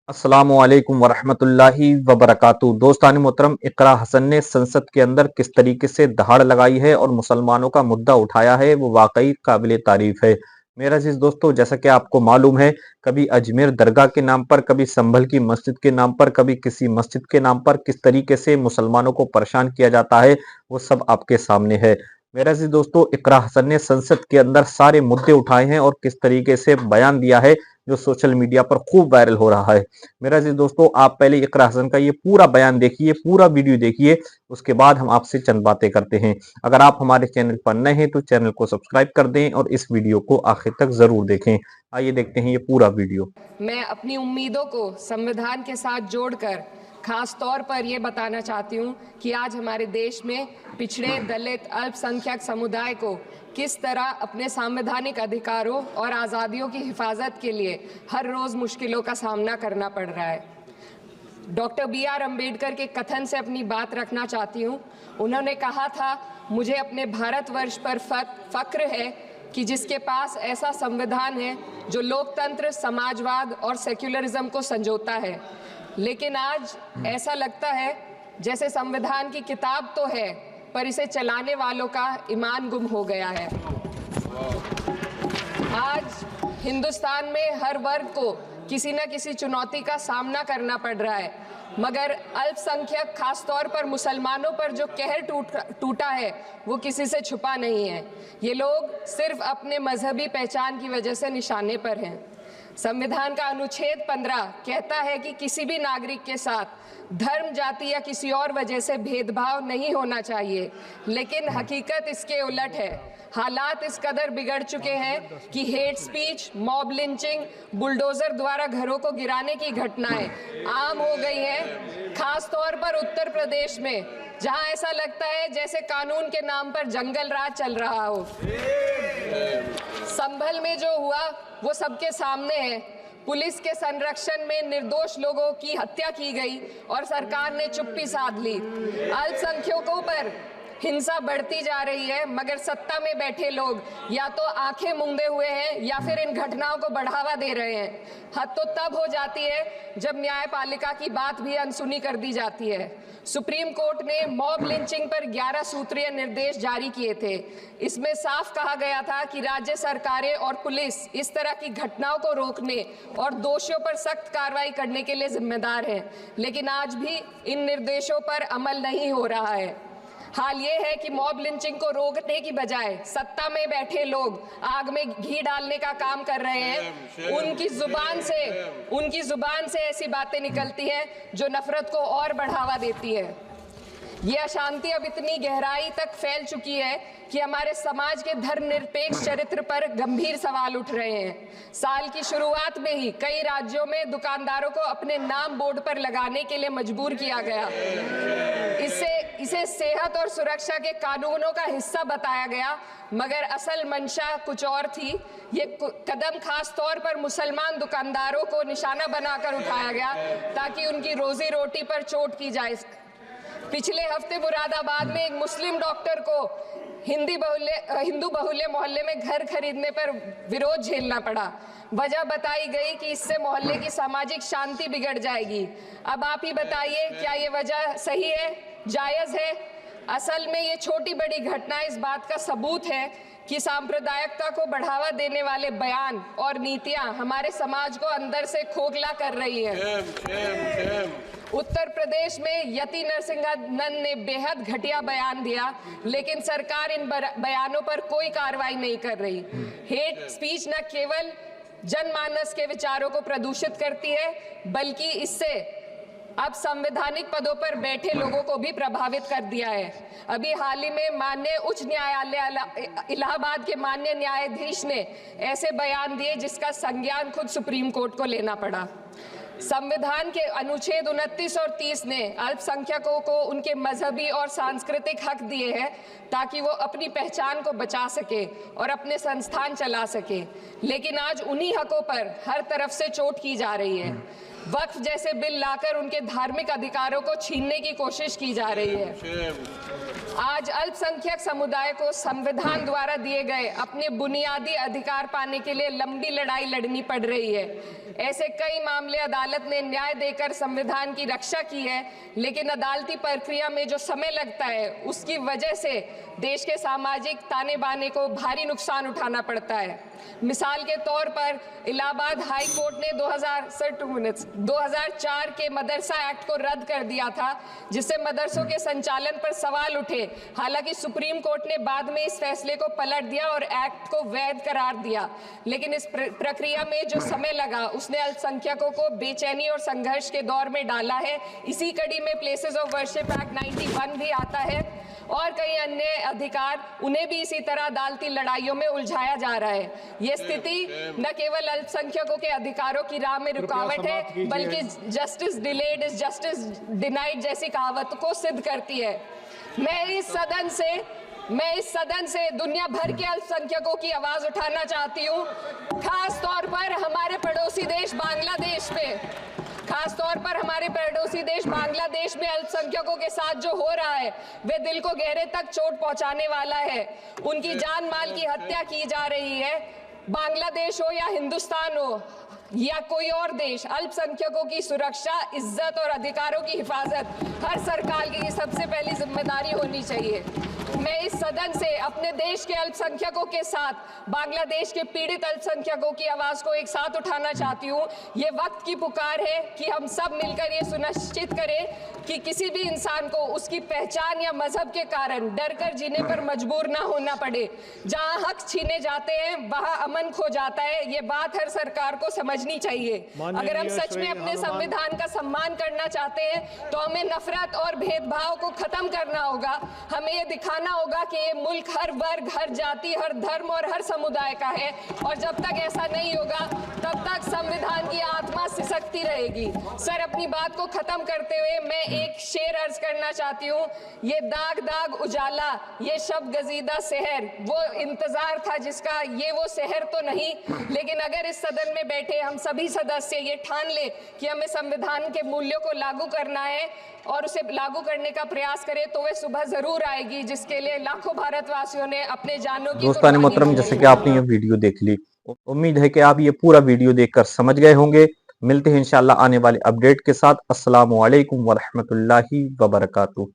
अस्सलामुअलैकुम वरहमतुल्लाहि वबरकातुहू। दोस्तान मोहतरम, इकरा हसन ने संसद के अंदर किस तरीके से दहाड़ लगाई है और मुसलमानों का मुद्दा उठाया है, वो वाकई काबिल तारीफ है। मेरा अजीज दोस्तों, जैसा कि आपको मालूम है, कभी अजमेर दरगाह के नाम पर, कभी संभल की मस्जिद के नाम पर, कभी किसी मस्जिद के नाम पर किस तरीके से मुसलमानों को परेशान किया जाता है, वो सब आपके सामने है। मेरा अजीज दोस्तों, इकरा हसन ने संसद के अंदर सारे मुद्दे उठाए हैं और किस तरीके से बयान दिया है जो सोशल मीडिया पर खूब वायरल हो रहा है। मेरा जी दोस्तों, आप पहले इकरा हसन का ये पूरा बयान देखिए, पूरा वीडियो देखिए, उसके बाद हम आपसे चंद बातें करते हैं। अगर आप हमारे चैनल पर नए हैं तो चैनल को सब्सक्राइब कर दें और इस वीडियो को आखिर तक जरूर देखें। आइए देखते हैं ये पूरा वीडियो। मैं अपनी उम्मीदों को संविधान के साथ जोड़कर खास तौर पर यह बताना चाहती हूं कि आज हमारे देश में पिछड़े, दलित, अल्पसंख्यक समुदाय को किस तरह अपने संवैधानिक अधिकारों और आज़ादियों की हिफाजत के लिए हर रोज मुश्किलों का सामना करना पड़ रहा है। Doctor B.R. अम्बेडकर के कथन से अपनी बात रखना चाहती हूँ। उन्होंने कहा था, मुझे अपने भारतवर्ष पर फक्र है कि जिसके पास ऐसा संविधान है जो लोकतंत्र, समाजवाद और सेक्युलरिज्म को संजोता है। लेकिन आज ऐसा लगता है जैसे संविधान की किताब तो है, पर इसे चलाने वालों का ईमान गुम हो गया है। आज हिंदुस्तान में हर वर्ग को किसी न किसी चुनौती का सामना करना पड़ रहा है, मगर अल्पसंख्यक, खासतौर पर मुसलमानों पर जो कहर टूटा है वो किसी से छुपा नहीं है। ये लोग सिर्फ अपने मजहबी पहचान की वजह से निशाने पर हैं। संविधान का अनुच्छेद 15 कहता है कि किसी भी नागरिक के साथ धर्म, जाति या किसी और वजह से भेदभाव नहीं होना चाहिए, लेकिन हकीकत इसके उलट है। हालात इस कदर बिगड़ चुके हैं कि hate speech, mob lynching, bulldozer द्वारा घरों को गिराने की घटनाएं आम हो गई हैं। खास तौर पर उत्तर प्रदेश में, जहां ऐसा लगता है जैसे कानून के नाम पर जंगल राज चल रहा हो। संभल में जो हुआ वो सबके सामने है। पुलिस के संरक्षण में निर्दोष लोगों की हत्या की गई और सरकार ने चुप्पी साध ली। अल्पसंख्यकों पर हिंसा बढ़ती जा रही है, मगर सत्ता में बैठे लोग या तो आंखें मूंदे हुए हैं या फिर इन घटनाओं को बढ़ावा दे रहे हैं। हद तो तब हो जाती है जब न्यायपालिका की बात भी अनसुनी कर दी जाती है। सुप्रीम कोर्ट ने मॉब लिंचिंग पर 11 सूत्रीय निर्देश जारी किए थे। इसमें साफ कहा गया था कि राज्य सरकारें और पुलिस इस तरह की घटनाओं को रोकने और दोषियों पर सख्त कार्रवाई करने के लिए जिम्मेदार है, लेकिन आज भी इन निर्देशों पर अमल नहीं हो रहा है। हाल ये है कि मॉब लिंचिंग को रोकने की बजाय सत्ता में बैठे लोग आग में घी डालने का काम कर रहे हैं। उनकी जुबान से ऐसी बातें निकलती हैं जो नफरत को और बढ़ावा देती है। ये अशांति अब इतनी गहराई तक फैल चुकी है कि हमारे समाज के धर्मनिरपेक्ष चरित्र पर गंभीर सवाल उठ रहे हैं। साल की शुरुआत में ही कई राज्यों में दुकानदारों को अपने नाम बोर्ड पर लगाने के लिए मजबूर किया गया। इसे सेहत और सुरक्षा के कानूनों का हिस्सा बताया गया, मगर असल मंशा कुछ और थी। ये कदम खास तौर पर मुसलमान दुकानदारों को निशाना बनाकर उठाया गया ताकि उनकी रोजी रोटी पर चोट की जाए। पिछले हफ्ते मुरादाबाद में एक मुस्लिम डॉक्टर को हिंदू बहुल्य मोहल्ले में घर खरीदने पर विरोध झेलना पड़ा। वजह बताई गई कि इससे मोहल्ले की सामाजिक शांति बिगड़ जाएगी। अब आप ही बताइए, क्या ये वजह सही है, जायज है? असल में ये छोटी बड़ी घटना इस बात का सबूत है कि सांप्रदायिकता को बढ़ावा देने वाले बयान और नीतियां हमारे समाज को अंदर से खोखला कर रही हैं। उत्तर प्रदेश में यति नरसिंहानंद ने बेहद घटिया बयान दिया, लेकिन सरकार इन बयानों पर कोई कार्रवाई नहीं कर रही। हेट स्पीच न केवल जनमानस के विचारों को प्रदूषित करती है, बल्कि इससे अब संवैधानिक पदों पर बैठे लोगों को भी प्रभावित कर दिया है। अभी हाल ही में माननीय उच्च न्यायालय इलाहाबाद के माननीय न्यायाधीश ने ऐसे बयान दिए जिसका संज्ञान खुद सुप्रीम कोर्ट को लेना पड़ा। संविधान के अनुच्छेद 29 और 30 ने अल्पसंख्यकों को उनके मजहबी और सांस्कृतिक हक दिए हैं ताकि वो अपनी पहचान को बचा सके और अपने संस्थान चला सके, लेकिन आज उन्हीं हकों पर हर तरफ से चोट की जा रही है। वक्फ जैसे बिल लाकर उनके धार्मिक अधिकारों को छीनने की कोशिश की जा रही है। आज अल्पसंख्यक समुदाय को संविधान द्वारा दिए गए अपने बुनियादी अधिकार पाने के लिए लंबी लड़ाई लड़नी पड़ रही है। ऐसे कई मामले अदालत ने न्याय देकर संविधान की रक्षा की है, लेकिन अदालती प्रक्रिया में जो समय लगता है उसकी वजह से देश के सामाजिक ताने बाने को भारी नुकसान उठाना पड़ता है। मिसाल के तौर पर इलाहाबाद हाई कोर्ट ने 2004 के मदरसा एक्ट को रद्द कर दिया था, जिससे मदरसों के संचालन पर सवाल उठे। हालांकि सुप्रीम कोर्ट ने बाद में इस फैसले को पलट दिया और एक्ट को वैध करार दिया, लेकिन इस प्रक्रिया में जो समय लगा उसने अल्पसंख्यकों को बेचैनी और संघर्ष के दौर में डाला है। इसी कड़ी में प्लेसेस ऑफ वर्शिप एक्ट 91 भी आता है और कई अन्य अधिकार, उन्हें भी इसी तरह अदालती लड़ाइयों में उलझाया जा रहा है। ये स्थिति न केवल अल्पसंख्यकों के अधिकारों की राह में रुकावट है, बल्कि justice delayed is justice denied जैसी कहावत को सिद्ध करती है। मैं इस सदन से दुनिया भर के अल्पसंख्यकों की आवाज उठाना चाहती हूँ, खास तौर पर हमारे पड़ोसी देश बांग्लादेश में अल्पसंख्यकों के साथ जो हो रहा है वे दिल को गहरे तक चोट पहुंचाने वाला है। उनकी जान माल की हत्या की जा रही है। बांग्लादेश हो या हिंदुस्तान हो या कोई और देश, अल्पसंख्यकों की सुरक्षा, इज्जत और अधिकारों की हिफाजत हर सरकार की सबसे पहली जिम्मेदारी होनी चाहिए। मैं इस सदन से अपने देश के अल्पसंख्यकों के साथ बांग्लादेश के पीड़ित अल्पसंख्यकों की आवाज को एक साथ उठाना चाहती हूँ। ये वक्त की पुकार है कि हम सब मिलकर ये सुनिश्चित करें कि किसी भी इंसान को उसकी पहचान या मजहब के कारण डर कर जीने पर मजबूर ना होना पड़े। जहाँ हक छीने जाते हैं वहाँ अमन खो जाता है। ये बात हर सरकार को समझनी चाहिए। अगर हम सच में अपने संविधान का सम्मान करना चाहते हैं तो हमें नफरत और भेदभाव को खत्म करना होगा। हमें ये दिखाना होगा कि ये मुल्क हर वर्ग, हर जाति, हर धर्म और हर समुदाय का है, और जब तक ऐसा नहीं होगा तब तक संविधान की आत्मा सिसकती रहेगी। सर, अपनी बात को खत्म करते हुए मैं एक शेर अर्ज करना चाहती हूँ। ये दाग दाग उजाला, ये शब गजीदा शहर, वो इंतजार था जिसका, ये वो शहर तो नहीं। लेकिन अगर इस सदन में बैठे हम सभी सदस्य ये ठान ले कि हमें संविधान के मूल्यों को लागू करना है और उसे लागू करने का प्रयास करें, तो वह सुबह जरूर आएगी जिसके लिए लाखों भारतवासियों ने अपने जानों की दोस्तान मोहतरम, जैसे कि आपने ये वीडियो देख ली, उम्मीद है कि आप ये पूरा वीडियो देखकर समझ गए होंगे। मिलते हैं इंशाल्लाह आने वाले अपडेट के साथ। अस्सलामु अलैकुम वरहमतुल्लाहि वबरकातुहू।